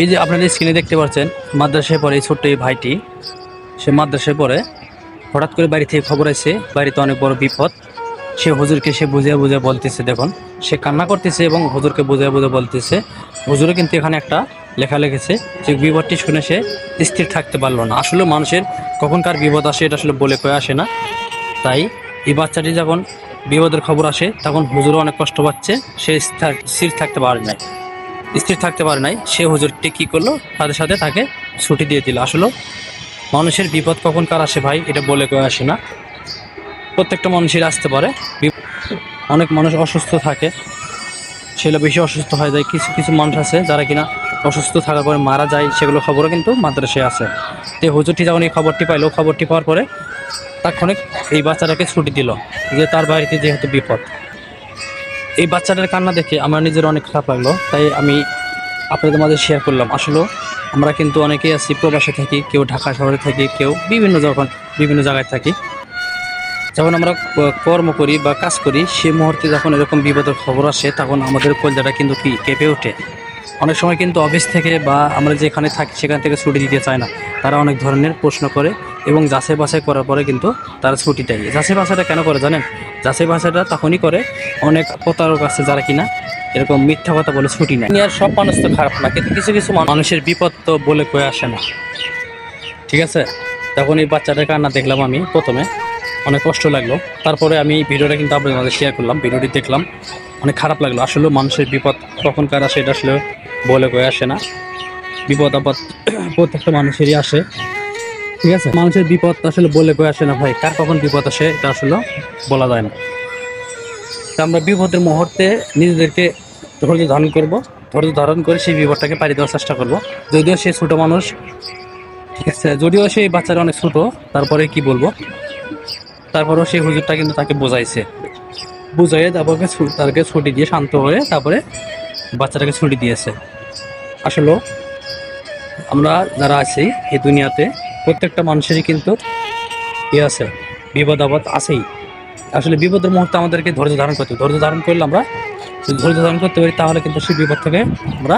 এই যে আপনারা স্ক্রিনে দেখতে পাচ্ছেন মাদ্রাসায় পড়ে এই ছোট্ট এই ভাইটি, সে মাদ্রাসায় পড়ে হঠাৎ করে বাড়ি থেকে খবর আসে বাড়িতে অনেক বড় বিপদ। সে হুজুরকে সে বুঝিয়ে বুঝিয়ে বলতেছে, দেখুন সে কান্না করতেছে এবং হুজুরকে বুঝিয়ে বুঝিয়ে বলতেছে। হুজুরও কিন্তু এখানে একটা লেখা লিখেছে যে বিপদটি শুনে সে স্থির থাকতে পারলো না। আসলে মানুষের কখনকার বিপদ আসে এটা আসলে বলে কয়ে আসে না। তাই এই বাচ্চাটি যখন বিপদের খবর আসে তখন হুজুরও অনেক কষ্ট পাচ্ছে, সে স্থির থাকতে পারে নাই। সে হুজুরটি কী করলো, সাথে সাথে তাকে ছুটি দিয়ে দিল। আসলে মানুষের বিপদ কখন কার আসে ভাই এটা বলে কয়ে আসে না। প্রত্যেকটা মানুষের আসতে পারে। অনেক মানুষ অসুস্থ থাকে, সেগুলো বেশি অসুস্থ হয়ে যায়। কিছু কিছু মানুষ আছে যারা কিনা অসুস্থ থাকার পরে মারা যায়, সেগুলো খবরও কিন্তু মাদ্রাসায় আছে। তো হুজুরটি যখন এই খবরটি পাইলো, খবরটি পাওয়ার পরে তাৎক্ষণিক এই বাচ্চাটাকে ছুটি দিল, যে তার বাড়িতে যেহেতু বিপদ। এই বাচ্চাটার কান্না দেখে আমার নিজের অনেক খারাপ লাগলো, তাই আমি আপনাদের মাঝে শেয়ার করলাম। আসলে আমরা কিন্তু অনেকেই আছি প্রবাসে থাকি, কেউ ঢাকা শহরে থাকি, কেউ বিভিন্ন জায়গায় থাকি। যখন আমরা কর্ম করি বা কাজ করি, সে মুহূর্তে যখন এরকম বিপদের খবর আসে তখন আমাদের কলজাটা কিন্তু কি কেঁপে ওঠে। অনেক সময় কিন্তু অফিস থেকে বা আমরা যেখানে থাকি সেখান থেকে ছুটি দিতে চায় না। তারা অনেক ধরনের প্রশ্ন করে এবং যাচাই বাছাই করার পরে কিন্তু তারা ছুটি দেয়। যাচাই বাছাইটা কেন করে জানেন? যাচাই বাছাইটা তখনই করে অনেক প্রতারক আছে যারা কিনা এরকম মিথ্যা কথা বলে ছুটি নেয়। আর সব মানুষ তো খারাপ না, কিন্তু কিছু কিছু মানুষের বিপদ তো বলে কয়ে আসে না, ঠিক আছে? তখন এই বাচ্চাটার কান্না দেখলাম আমি, প্রথমে অনেক কষ্ট লাগলো। তারপরে আমি ভিডিওটা কিন্তু আপনাদের মাঝে শেয়ার করলাম, ভিডিওটি দেখলাম, অনেক খারাপ লাগলো। আসলে মানুষের বিপদ কখন কার আসে এটা আসলে বলে কয়ে আসে না। বিপদ আপদ প্রত্যেকটা মানুষেরই আসে, ঠিক আছে? মানুষের বিপদ আসলে বলে কয়ে আসে না ভাই, কার কখন বিপদ আসে এটা আসলে বলা যায় না। তা আমরা বিপদের মুহূর্তে নিজেদেরকে ধৈর্য ধারণ করব, ধৈর্য ধারণ করে সেই বিপদটাকে পাড়ি দেওয়ার চেষ্টা করব। যদিও সে ছোটো মানুষ, ঠিক আছে, যদিও সেই বাচ্চারা অনেক ছোটো, তারপরে কি বলবো, তারপরেও সেই হুজুরটা কিন্তু তাকে বুঝাইয়ে তাকে ছুটি দিয়ে শান্ত হয়ে তারপরে বাচ্চাটাকে ছুটি দিয়েছে। আসলে আমরা যারা আছি এই দুনিয়াতে প্রত্যেকটা মানুষেরই কিন্তু আছে, বিপদ আপদ আছেই। আসলে বিপদের মুহূর্তে আমাদেরকে ধৈর্য ধারণ করতে হবে। ধৈর্য ধারণ করলে আমরা যদি ধৈর্য ধারণ করতে পারি তাহলে কিন্তু সেই বিপদ থেকে আমরা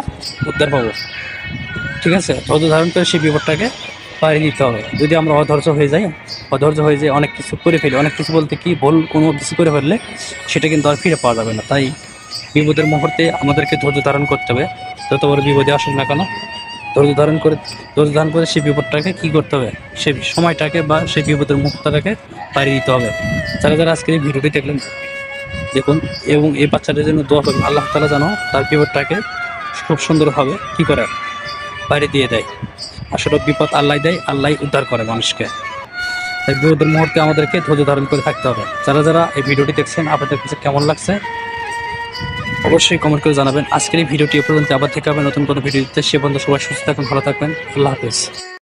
উদ্ধার পাবো, ঠিক আছে? ধৈর্য ধারণ করে সেই বিপদটাকে পাড়ি দিতে হবে। যদি আমরা অধৈর্য হয়ে যাই অনেক কিছু করে ফেলি, অনেক কিছু বলতে কি কোনো কিছু করে ফেললে সেটা কিন্তু আর ফিরে পাওয়া যাবে না। তাই বিপদের মুহূর্তে আমাদেরকে ধৈর্য ধারণ করতে হবে। যত বড় বিপদে আসুক না কেন, ধৈর্য ধারণ করে সেই বিপদটাকে কী করতে হবে, সেই সময়টাকে বা সেই বিপদের মুহূর্তটাকে পাড়ি দিতে হবে। যারা যারা আজকে এই ভিডিওটি দেখুন এবং এই বাচ্চাটার জন্য দোয়া করবেন, আল্লাহ তাআলা যেন তার বিপদটাকে খুব সুন্দরভাবে কী করে পাড়ি দিয়ে দেয়। আসলে বিপদ আল্লাহ দেয়, আল্লাহ উদ্ধার করে মানুষকে। তাই বিপদের মুহূর্তে আমাদেরকে ধৈর্য ধারণ করে থাকতে হবে। যারা যারা এই ভিডিওটি দেখছেন আপনাদের কাছে কেমন লাগছে অবশ্যই কমেন্ট করে জানাবেন। আজকের এই ভিডিওটি পর্যন্ত আবার থেকে হবে নতুন কোনো ভিডিওতে। সে পর্যন্ত সবাই সুস্থ থাকুন, ভালো থাকবেন। আল্লাহ হাফেজ।